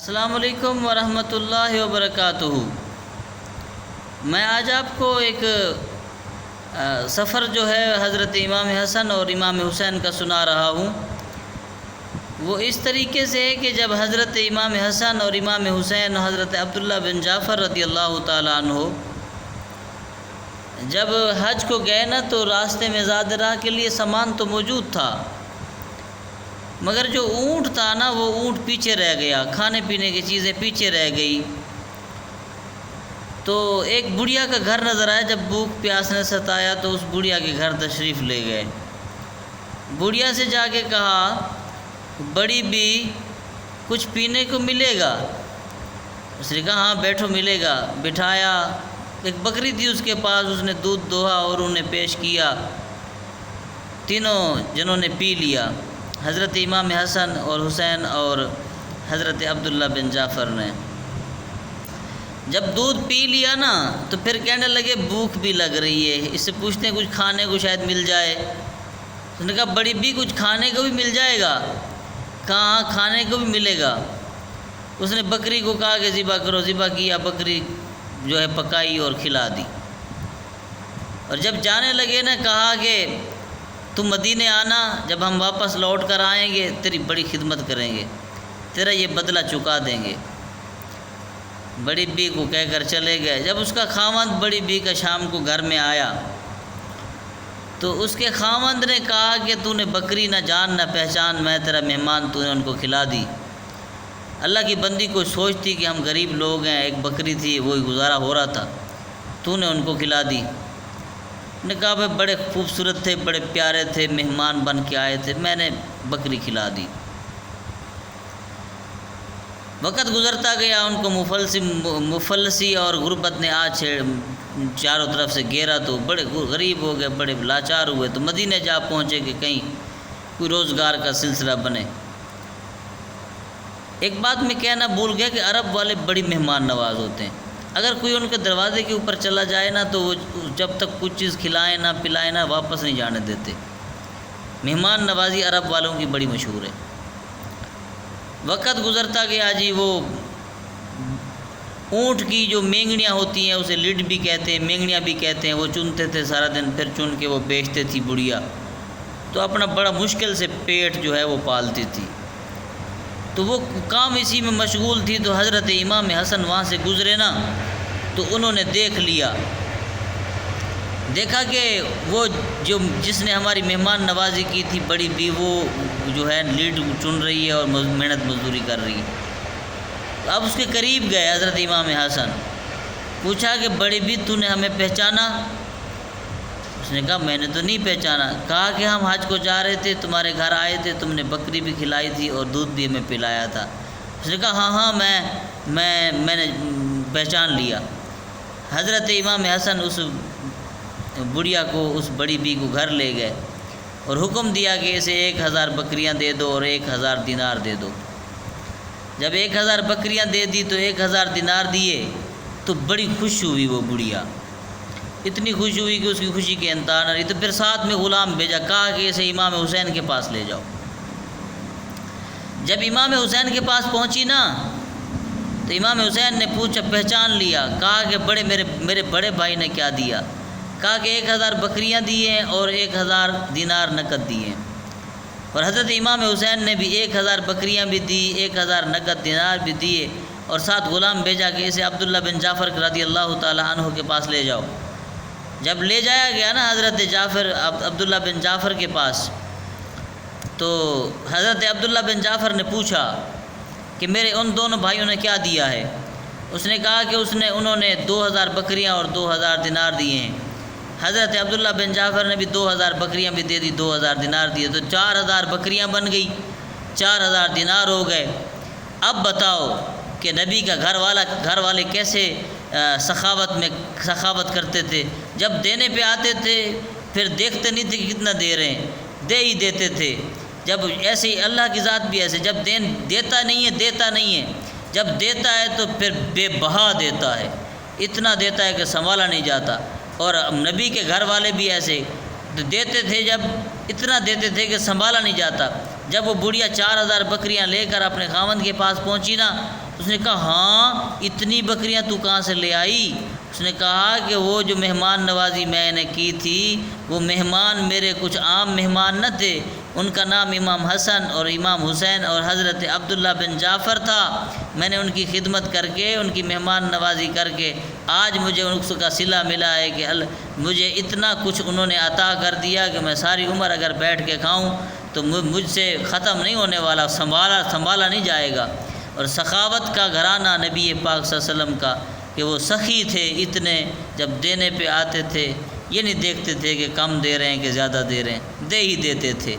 السلام علیکم ورحمۃ اللہ وبرکاتہ۔ میں آج آپ کو ایک سفر جو ہے حضرت امام حسن اور امام حسین کا سنا رہا ہوں۔ وہ اس طریقے سے ہے کہ جب حضرت امام حسن اور امام حسین حضرت عبداللہ بن جعفر رضی اللہ تعالیٰ عنہ جب حج کو گئے نا تو راستے میں زاد راہ کے لیے سامان تو موجود تھا، مگر جو اونٹ تھا نا وہ اونٹ پیچھے رہ گیا، کھانے پینے کی چیزیں پیچھے رہ گئی۔ تو ایک بڑھیا کا گھر نظر آیا، جب بھوک پیاس نے ستایا تو اس بڑھیا کے گھر تشریف لے گئے۔ بڑھیا سے جا کے کہا بڑی بھی کچھ پینے کو ملے گا؟ اس نے کہا ہاں بیٹھو ملے گا۔ بٹھایا، ایک بکری تھی اس کے پاس، اس نے دودھ دوہا اور انہیں پیش کیا۔ تینوں جنوں نے پی لیا، حضرت امام حسن اور حسین اور حضرت عبداللہ بن جعفر نے۔ جب دودھ پی لیا نا تو پھر کہنے لگے بھوک بھی لگ رہی ہے، اس سے پوچھتے ہیں کچھ کھانے کو شاید مل جائے۔ اس نے کہا بڑی بھی کچھ کھانے کو بھی مل جائے گا؟ کہاں کھانے کو بھی ملے گا۔ اس نے بکری کو کہا کہ ذبح کرو، ذبح کیا، بکری جو ہے پکائی اور کھلا دی۔ اور جب جانے لگے نا کہا کہ تم مدینے آنا، جب ہم واپس لوٹ کر آئیں گے تیری بڑی خدمت کریں گے، تیرا یہ بدلہ چکا دیں گے۔ بڑی بی کو کہہ کر چلے گئے۔ جب اس کا خاوند بڑی بی کا شام کو گھر میں آیا تو اس کے خاوند نے کہا کہ تو نے بکری نہ جان نہ پہچان، میں تیرا مہمان، تو نے ان کو کھلا دی۔ اللہ کی بندی کو سوچتی کہ ہم غریب لوگ ہیں، ایک بکری تھی وہی گزارا ہو رہا تھا، تو نے ان کو کھلا دی۔ نے کہا بھائی بڑے خوبصورت تھے، بڑے پیارے تھے، مہمان بن کے آئے تھے، میں نے بکری کھلا دی۔ وقت گزرتا گیا، ان کو مفلسی اور غربت نے چاروں طرف سے گھیرا تو بڑے غریب ہو گئے، بڑے لاچار ہوئے، تو مدینے جا پہنچے کہ کہیں کوئی روزگار کا سلسلہ بنے۔ ایک بات میں کہنا بھول گیا کہ عرب والے بڑی مہمان نواز ہوتے ہیں۔ اگر کوئی ان کے دروازے کے اوپر چلا جائے نا تو وہ جب تک کچھ چیز کھلائیں نہ پلائیں نہ واپس نہیں جانے دیتے۔ مہمان نوازی عرب والوں کی بڑی مشہور ہے۔ وقت گزرتا گیا جی، وہ اونٹ کی جو مینگنیاں ہوتی ہیں اسے لڈ بھی کہتے ہیں، مینگنیاں بھی کہتے ہیں، وہ چنتے تھے سارا دن، پھر چن کے وہ بیچتے تھی بڑھیا، تو اپنا بڑا مشکل سے پیٹ جو ہے وہ پالتی تھی۔ تو وہ کام اسی میں مشغول تھی، تو حضرت امام حسن وہاں سے گزرے نا تو انہوں نے دیکھ لیا، دیکھا کہ وہ جس نے ہماری مہمان نوازی کی تھی بڑی بھی، وہ جو ہے لیڈ چن رہی ہے اور محنت مزدوری کر رہی ہے۔ تو اب اس کے قریب گئے حضرت امام حسن، پوچھا کہ بڑی بھی تو نے ہمیں پہچانا؟ اس نے کہا میں نے تو نہیں پہچانا۔ کہا کہ ہم حج کو جا رہے تھے، تمہارے گھر آئے تھے، تم نے بکری بھی کھلائی تھی اور دودھ بھی ہمیں پلایا تھا۔ اس نے کہا ہاں میں نے پہچان لیا۔ حضرت امام حسن اس بڑھیا کو، اس بڑی بی کو گھر لے گئے اور حکم دیا کہ اسے 1000 بکریاں دے دو اور 1000 دینار دے دو۔ جب 1000 بکریاں دے دی تو 1000 دینار دیے تو بڑی خوش ہوئی وہ بڑھیا، اتنی خوش ہوئی کہ اس کی خوشی کے انتہا نہ رہی۔ تو پھر ساتھ میں غلام بھیجا، کہا کہ اسے امام حسین کے پاس لے جاؤ۔ جب امام حسین کے پاس پہنچی نا تو امام حسین نے پوچھا، پہچان لیا؟ کہا کہ میرے بڑے بھائی نے کیا دیا؟ کہا کہ 1000 بکریاں دی ہیں اور 1000 دینار نقد دیے ہیں۔ اور حضرت امام حسین نے بھی 1000 بکریاں بھی دی، 1000 نقد دینار بھی دیے، اور ساتھ غلام بھیجا کہ اسے عبداللہ بن جعفر رضی اللہ تعالیٰ عنہ کے پاس لے جاؤ۔ جب لے جایا گیا نا حضرت عبداللہ بن جعفر کے پاس، تو حضرت عبداللہ بن جعفر نے پوچھا کہ میرے ان دونوں بھائیوں نے کیا دیا ہے؟ اس نے کہا کہ انہوں نے 2000 بکریاں اور 2000 دینار دیے ہیں۔ حضرت عبداللہ بن جعفر نے بھی 2000 بکریاں بھی دے دی، 2000 دینار دیے، تو 4000 بکریاں بن گئی، 4000 دینار ہو گئے۔ اب بتاؤ کہ نبی کا گھر والے کیسے سخاوت کرتے تھے۔ جب دینے پہ آتے تھے پھر دیکھتے نہیں تھے کہ کتنا دے رہے ہیں، دے ہی دیتے تھے۔ جب ایسے ہی اللہ کی ذات بھی ایسے، جب دیتا نہیں ہے، جب دیتا ہے تو پھر بے بہا دیتا ہے، اتنا دیتا ہے کہ سنبھالا نہیں جاتا۔ اور نبی کے گھر والے بھی ایسے دیتے تھے، جب اتنا دیتے تھے کہ سنبھالا نہیں جاتا۔ جب وہ بڑھیا 4000 بکریاں لے کر اپنے خاوند کے پاس پہنچی نا اس نے کہا ہاں اتنی بکریاں تو کہاں سے لے آئی؟ اس نے کہا کہ وہ جو مہمان نوازی میں نے کی تھی وہ مہمان میرے کچھ عام مہمان نہ تھے، ان کا نام امام حسن اور امام حسین اور حضرت عبداللہ بن جعفر تھا۔ میں نے ان کی خدمت کر کے ان کی مہمان نوازی کر کے آج مجھے اس کا صلہ ملا ہے کہ مجھے اتنا کچھ انہوں نے عطا کر دیا کہ میں ساری عمر اگر بیٹھ کے کھاؤں تو مجھ سے ختم نہیں ہونے والا، سنبھالا نہیں جائے گا۔ اور سخاوت کا گھرانہ نبی پاک صلی اللہ علیہ وسلم کا کہ وہ سخی تھے اتنے، جب دینے پہ آتے تھے یہ نہیں دیکھتے تھے کہ کم دے رہے ہیں کہ زیادہ دے رہے ہیں، دے ہی دیتے تھے۔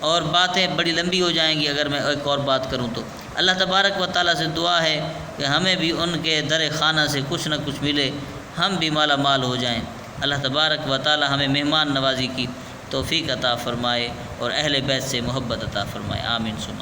اور باتیں بڑی لمبی ہو جائیں گی اگر میں ایک اور بات کروں تو۔ اللہ تبارک و تعالیٰ سے دعا ہے کہ ہمیں بھی ان کے در خانہ سے کچھ نہ کچھ ملے، ہم بھی مالا مال ہو جائیں۔ اللہ تبارک و تعالیٰ ہمیں مہمان نوازی کی توفیق عطا فرمائے اور اہل بیت سے محبت عطا فرمائے، آمین ثم